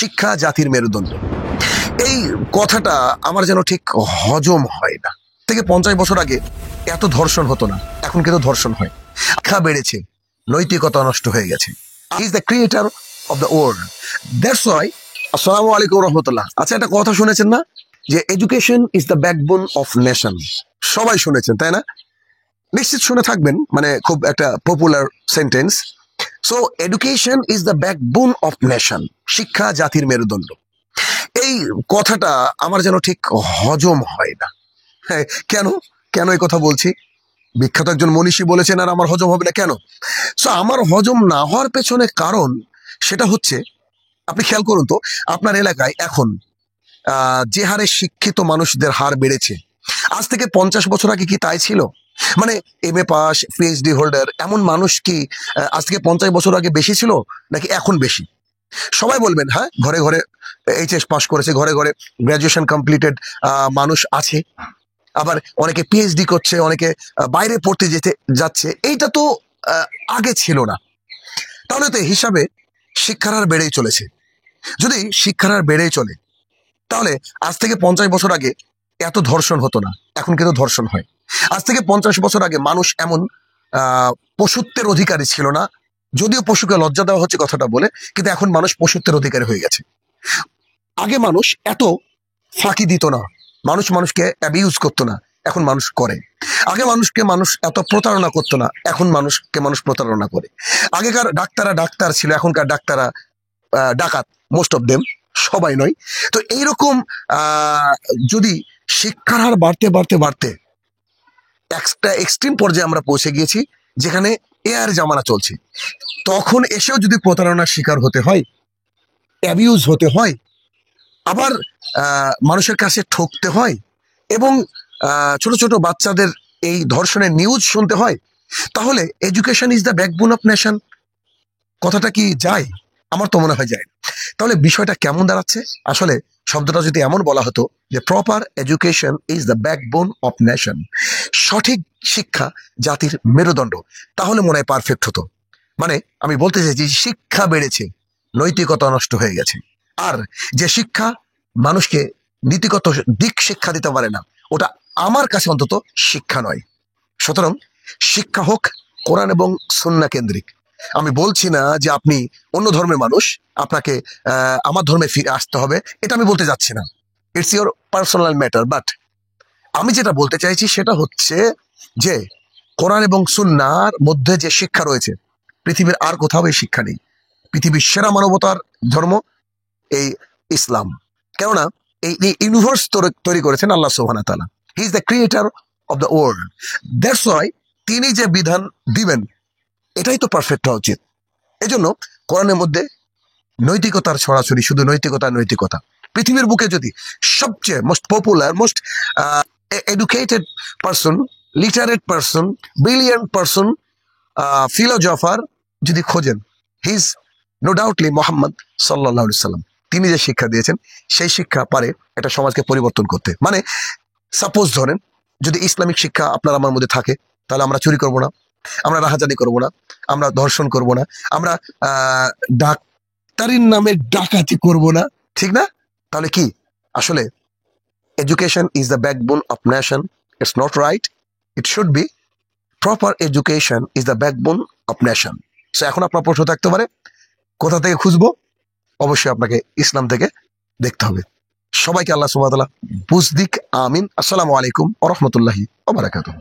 শিক্ষা জাতির মেরুদণ্ড। এই কথাটা আমার যেন ঠিক হজম হয় না। থেকে 50 বছর আগে এত ধর্ষণ হতো না, এখন কিন্তু ধর্ষণ হয়। শিক্ষা বেড়েছে, নৈতিকতা নষ্ট হয়ে গেছে। He is the creator of the world, that's why. আসসালামু আলাইকুম রহমতুল্লাহ। আচ্ছা, একটা কথা শুনেছেন না যে education is the backbone of nation? সবাই শুনেছেন, তাই না? নিশ্চিত শুনে থাকবেন, মানে খুব একটা popular sentence. So education is the backbone of nation, শিক্ষা জাতির মেরুদণ্ড। এই কথাটা আমার যেন ঠিক হজম হয় না। হ্যাঁ, কেন কেন এই কথা বলছি? বিখ্যাত একজন মনীষী বলেছেন, আর আমার হজম হবে না কেন? সো আমার হজম না হওয়ার পেছনে কারণ সেটা হচ্ছে, আপনি খেয়াল করুন তো, আপনার এলাকায় এখন যে হারে শিক্ষিত মানুষদের হার বেড়েছে, আজ থেকে 50 বছর আগে কি তাই ছিল? মানে MA পাস, PhD হোল্ডার এমন মানুষ কি আজ থেকে 50 বছর আগে বেশি ছিল নাকি এখন বেশি? সবাই বলবেন হ্যাঁ, ঘরে ঘরে HS পাস করেছে, ঘরে ঘরে গ্রাজুয়েশন কমপ্লিটেড মানুষ আছে, আবার অনেকে PhD করছে, অনেকে বাইরে পড়তে যাচ্ছে। এইটা তো আগে ছিল না। তাহলে তো হিসাবে শিক্ষার হার বেড়েই চলেছে। যদি শিক্ষার হার বেড়েই চলে, তাহলে আজ থেকে 50 বছর আগে এত ধর্ষণ হতো না, এখন কিন্তু ধর্ষণ হয়। আজ থেকে 50 বছর আগে মানুষ এমন পশুত্বের অধিকারী ছিল না, যদিও পশুকে লজ্জা দেওয়া হচ্ছে কথাটা বলে, কিন্তু এখন মানুষ পশুত্বের অধিকারী হয়ে গেছে। আগে মানুষ এত ফাঁকি দিত না, মানুষকে অ্যাবিউজ করতো না, এখন মানুষ করে। আগে মানুষ এত প্রতারণা করতো না, এখন মানুষ প্রতারণা করে। আগেকার ডাক্তাররা ডাক্তার ছিল, এখনকার ডাক্তাররা ডাকাত, মোস্ট অফ দেম, সবাই নয়। তো এইরকম যদি শিক্ষার হার বাড়তে বাড়তে বাড়তে একটা এক্সট্রিম পর্যায়ে আমরা পৌঁছে গিয়েছি, যেখানে এআর জামানা চলছে, তখন এসেও যদি প্রতারণার শিকার হতে হয়, অ্যাবিউজ হতে হয়, আবার মানুষের কাছে ঠকতে হয়, এবং ছোট ছোট বাচ্চাদের এই ধর্ষণের নিউজ শুনতে হয়, তাহলে education is the backbone of nation কথাটা কি যায়? আমার তো মনে হয় যায়। তাহলে বিষয়টা কেমন দাঁড়াচ্ছে? আসলে শব্দটা যদি এমন বলা হতো যে proper education is the backbone of nation, সঠিক শিক্ষা জাতির মেরুদণ্ড, তাহলে মনে হয় পারফেক্ট হতো। মানে আমি বলতে চাইছি, শিক্ষা বেড়েছে, নৈতিকতা নষ্ট হয়ে গেছে। আর যে শিক্ষা মানুষকে নীতিগত দিক শিক্ষা দিতে পারে না, ওটা আমার কাছে অন্তত শিক্ষা নয়। সুতরাং শিক্ষা হোক কোরআন এবং সুন্নাহ কেন্দ্রিক। আমি বলছি না যে আপনি অন্য ধর্মের মানুষ, আপনাকে আমার ধর্মে ফিরে আসতে হবে, এটা আমি বলতে যাচ্ছি না। It's your personal matter. But আমি যেটা বলতে চাইছি সেটা হচ্ছে যে কোরআন এবং সুন্নাহর মধ্যে যে শিক্ষা রয়েছে, পৃথিবীর আর কোথাও এই শিক্ষা নেই। পৃথিবীর সেরা মানবতার ধর্ম এই ইসলাম। কেননা এই ইউনিভার্স তৈরি করেছেন আল্লাহ সুবহানাহু ওয়া তাআলা। He is the creator of the world, that's why তিনি যে বিধান দিবেন এটাই তো পারফেক্ট হওয়া উচিত। এজন্য কোরআনের মধ্যে নৈতিকতার ছড়াছড়ি, শুধু নৈতিকতা। পৃথিবীর বুকে যদি সবচেয়ে most popular, most educated person, literate person, brilliant person, philosopher যদি খোঁজেন, হি ইজ নো ডাউটলি মোহাম্মদ সাল্লাল্লাহু আলাইহি সাল্লাম। তিনি যে শিক্ষা দিয়েছেন সেই শিক্ষা পারে একটা সমাজকে পরিবর্তন করতে। মানে সাপোজ ধরেন, যদি ইসলামিক শিক্ষা আপনার আমার মধ্যে থাকে, তাহলে আমরা চুরি করব না, আমরা রাহাজানি করব না, আমরা ধর্ষণ করব না, আমরা ডাক্তারির নামে ডাকাতি করব না, ঠিক না? তাহলে কি আসলে education is the backbone of nation? It's not right. It should be proper education is the backbone of nation. So এখন আপনার প্রশ্ন থাকতে পারে, কোথা থেকে খুঁজবো? অবশ্যই আপনাকে ইসলাম থেকে দেখতে হবে। সবাইকে আল্লাহ সুবহানাহু ওয়া তাআলা বুঝ দিক, আমিন। আসসালামু আলাইকুম ওয়া রাহমাতুল্লাহি ওয়া বারাকাতুহু।